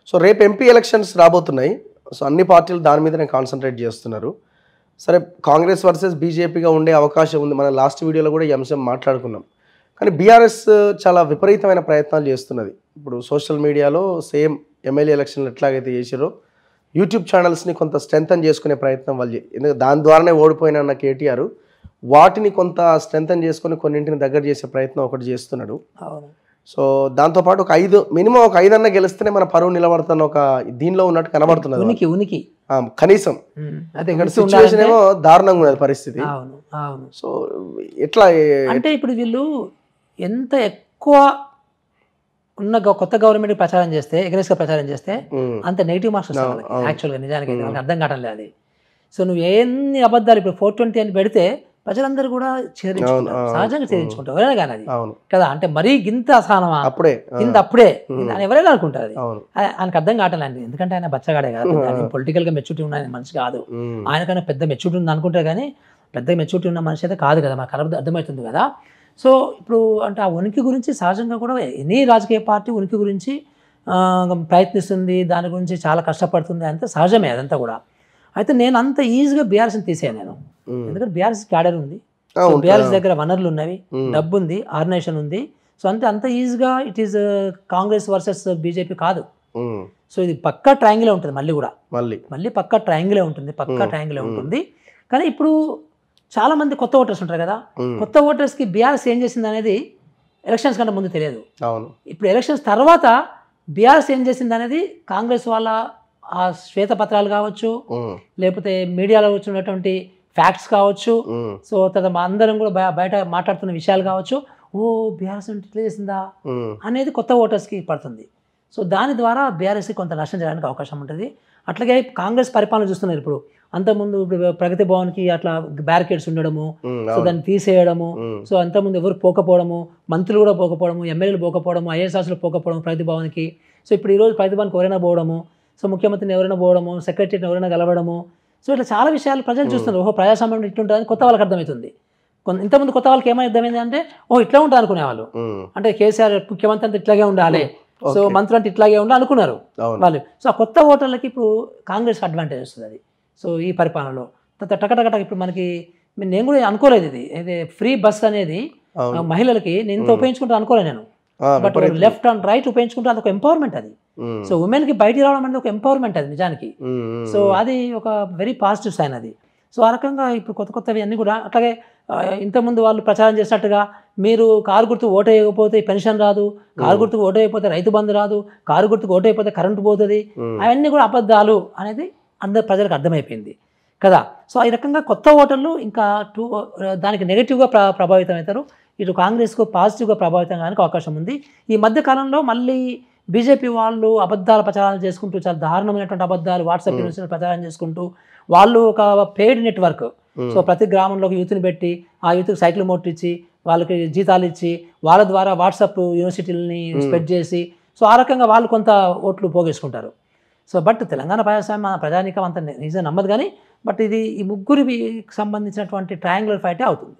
So రేపు MP elections రాబోతున్నాయి. So అన్ని పార్టీలు దాని మీదనే కాన్సన్ట్రేట్ చేస్తున్నారు. సరే కాంగ్రెస్ వర్సెస్ బీజేపీగా ఉండే అవకాశం ఉంది. మనం లాస్ట్ వీడియోలో కూడా ఈ అంశం మాట్లాడుకున్నాం. కానీ బీఆర్ఎస్ చాలా విపరీతమైన ప్రయత్నాలు చేస్తున్నది. ఇప్పుడు సోషల్ మీడియాలో సేమ్ ఎమ్మెల్యే ఎలక్షన్లు ఎట్లాగైతే చేసారో యూట్యూబ్ ఛానల్స్ని కొంత స్ట్రెంథన్ చేసుకునే ప్రయత్నం వాళ్ళు ఎందుకంటే దాని ద్వారానే ఓడిపోయిన కేటీఆర్ వాటిని కొంత స్ట్రెంథన్ చేసుకొని కొన్నింటిని దగ్గర చేసే ప్రయత్నం ఒకటి చేస్తున్నాడు. సో దాంతోపాటు మినిమం ఒక 5 అన్న గెలిస్తేనే మన పరువు నిలబడుతున్న ఒక దీనిలో ఉన్నట్టు కనబడుతున్నది ఉనికి కనీసం. సిచ్యువేషన్ ఏమో దారుణంగా ఉన్నది పరిస్థితి. సో ఎట్లా అంటే ఇప్పుడు వీళ్ళు ఎంత ఎక్కువ ఉన్న కొత్త గవర్నమెంట్ ప్రచారం చేస్తే ఎగ్రెస్గా ప్రచారం చేస్తే అంత నెగిటివ్ మార్క్స్ వస్తాయి యాక్చువల్గా. నిజానికి అర్థం కావడం లేదు అది. సో నువ్వు ఎన్ని అబద్ధాలు ఇప్పుడు 420 అని పెడితే ప్రజలందరూ కూడా చేరించుకుంటారు, సహజంగా చేరించుకుంటారు ఎవరైనా కానీ అది కదా. అంటే మరీ గింత అసహనమా కింద అప్పుడే అని ఎవరైనా అనుకుంటారు. అది ఆయనకు అర్థం కావట్లేదు. ఎందుకంటే ఆయన బచ్చగాడే కదా, పొలిటికల్ గా మెచ్యూరిటీ ఉన్న మనిషి కాదు. ఆయనకన్నా పెద్ద మెచ్యూరిటీ ఉంది అనుకుంటారు కానీ పెద్ద మెచ్యూరిటీ ఉన్న మనిషి అయితే కాదు కదా, మనకు అర్థమవుతుంది కదా. సో ఇప్పుడు అంటే ఆ ఉనికి గురించి సహజంగా కూడా ఎనీ రాజకీయ పార్టీ ఉనికి గురించి ప్రయత్నిస్తుంది, దాని గురించి చాలా కష్టపడుతుంది, అంతే సహజమే అదంతా కూడా. అయితే నేను అంత ఈజీగా బీఆర్ఎస్ని తీసాను నేను, ఎందుకంటే బీఆర్ఎస్ క్యాడర్ ఉంది, బీఆర్ఎస్ దగ్గర వనరులు ఉన్నవి, డబ్బు ఉంది, ఆర్గనైజేషన్ ఉంది. సో అంత ఈజీగా it is Congress versus BJP కాదు. సో ఇది పక్కా ట్రయాంగిలే ఉంటుంది, మళ్ళీ పక్కా ట్రయాంగిలే ఉంటుంది. కానీ ఇప్పుడు చాలా మంది కొత్త ఓటర్స్ ఉంటారు కదా, కొత్త ఓటర్స్కి బీఆర్ఎస్ ఏం చేసింది అనేది ఎలక్షన్స్ కంటే ముందు తెలియదు. ఇప్పుడు ఎలక్షన్స్ తర్వాత బీఆర్ఎస్ ఏం చేసింది అనేది కాంగ్రెస్ వాళ్ళ ఆ శ్వేతపత్రాలు కావచ్చు, లేకపోతే మీడియాలో వచ్చినటువంటి ఫ్యాక్ట్స్ కావచ్చు, సో తర్వాత అందరం కూడా బయట మాట్లాడుతున్న విషయాలు కావచ్చు, ఓ బీఆర్ఎస్ ఇట్లా చేసిందా అనేది కొత్త ఓటర్స్కి పడుతుంది. సో దాని ద్వారా బీఆర్ఎస్కి కొంత నష్టం చేయడానికి అవకాశం ఉంటుంది. అట్లాగే కాంగ్రెస్ పరిపాలన చూస్తున్నారు ఇప్పుడు. అంతకుముందు ఇప్పుడు ప్రగతి భవన్కి అట్లా బ్యారికేడ్స్ ఉండడము, సో దాన్ని తీసేయడము, సో అంతకుముందు ఎవరు పోకపోవడము, మంత్రులు కూడా పోకపోవడము, ఎమ్మెల్యేలు పోకపోవడము, ఐఏఎస్ ఆఫీసర్లు పోకపోవడము ప్రగతి భవన్కి. సో ఇప్పుడు ఈరోజు ప్రగతి భవన్కి ఎవరైనా పోవడము, సో ముఖ్యమంత్రిని ఎవరైనా పోవడము, సెక్రటరీని ఎవరైనా కలవడము, సో ఇట్లా చాలా విషయాలు ప్రజలు చూస్తున్నారు. ఓహో ప్రజాస్వామ్యం ఇట్లుంటుందని కొత్త వాళ్ళకి అర్థమవుతుంది. ఇంతకుముందు కొత్త వాళ్ళకి ఏమైనా అర్థమైంది అంటే ఇట్లా ఉంటుంది అనుకునేవాళ్ళు. అంటే కేసీఆర్ ముఖ్యమంత్రి అంతా ఇట్లాగే ఉండాలి, సో మంత్రులు అంటే ఇట్లాగే ఉండాలి అనుకున్నారు వాళ్ళు. సో ఆ కొత్త ఓటర్లకి ఇప్పుడు కాంగ్రెస్ అడ్వాంటేజ్ వస్తుంది అది. సో ఈ పరిపాలనలో టకటకట ఇప్పుడు మనకి నేను కూడా అనుకోలేదు ఇది ఫ్రీ బస్ అనేది మహిళలకి నేను ఇంత ఉపయోగించుకుంటా అనుకోలేదు నేను. బట్ లెఫ్ట్ అండ్ రైట్ ఉపయోగించుకుంటే అది ఒక ఎంపవర్మెంట్ అది. సో ఉమెన్కి బయటికి రావడం అనేది ఒక ఎంపవర్మెంట్ అది నిజానికి. సో అది ఒక వెరీ పాజిటివ్ సైన్ అది. సో ఆ రకంగా ఇప్పుడు కొత్తవి అన్నీ కూడా అట్లాగే ఇంతకుముందు వాళ్ళు ప్రచారం చేసినట్టుగా మీరు కారు గుర్తు ఓటు వేయకపోతే పెన్షన్ రాదు, కారు గుర్తుకు ఓటు వేయకపోతే రైతు బంధు రాదు, కారు గుర్తుకు ఓటు వేయకపోతే కరెంటు పోతుంది, అవన్నీ కూడా అబద్ధాలు అనేది అందరు ప్రజలకు అర్థమైపోయింది కదా. సో ఈ రకంగా కొత్త ఓటర్లు ఇంకా దానికి నెగిటివ్గా ప్రభావితం అవుతారు, ఇటు కాంగ్రెస్కు పాజిటివ్గా ప్రభావితం కావడానికి అవకాశం ఉంది. ఈ మధ్య కాలంలో మళ్ళీ బీజేపీ వాళ్ళు అబద్ధాల ప్రచారాలు చేసుకుంటూ చాలా దారుణమైనటువంటి అబద్ధాలు వాట్సాప్ యూనివర్సిటీ ప్రచారం చేసుకుంటూ వాళ్ళు ఒక పెయిడ్ నెట్వర్క్, సో ప్రతి గ్రామంలో ఒక యూత్ని పెట్టి ఆ యూత్కి సైకిల్ మోటిచ్చి వాళ్ళకి జీతాలు ఇచ్చి వాళ్ళ ద్వారా వాట్సాప్ యూనివర్సిటీలని స్ప్రెడ్ చేసి సో ఆ రకంగా వాళ్ళు కొంత ఓట్లు పోగేసుకుంటారు. సో బట్ తెలంగాణ ప్రజానీకం అంత నిజం నమ్మదు కానీ బట్ ఇది ఈ ముగ్గురికి సంబంధించినటువంటి ట్రయాంగులర్ ఫైటే అవుతుంది.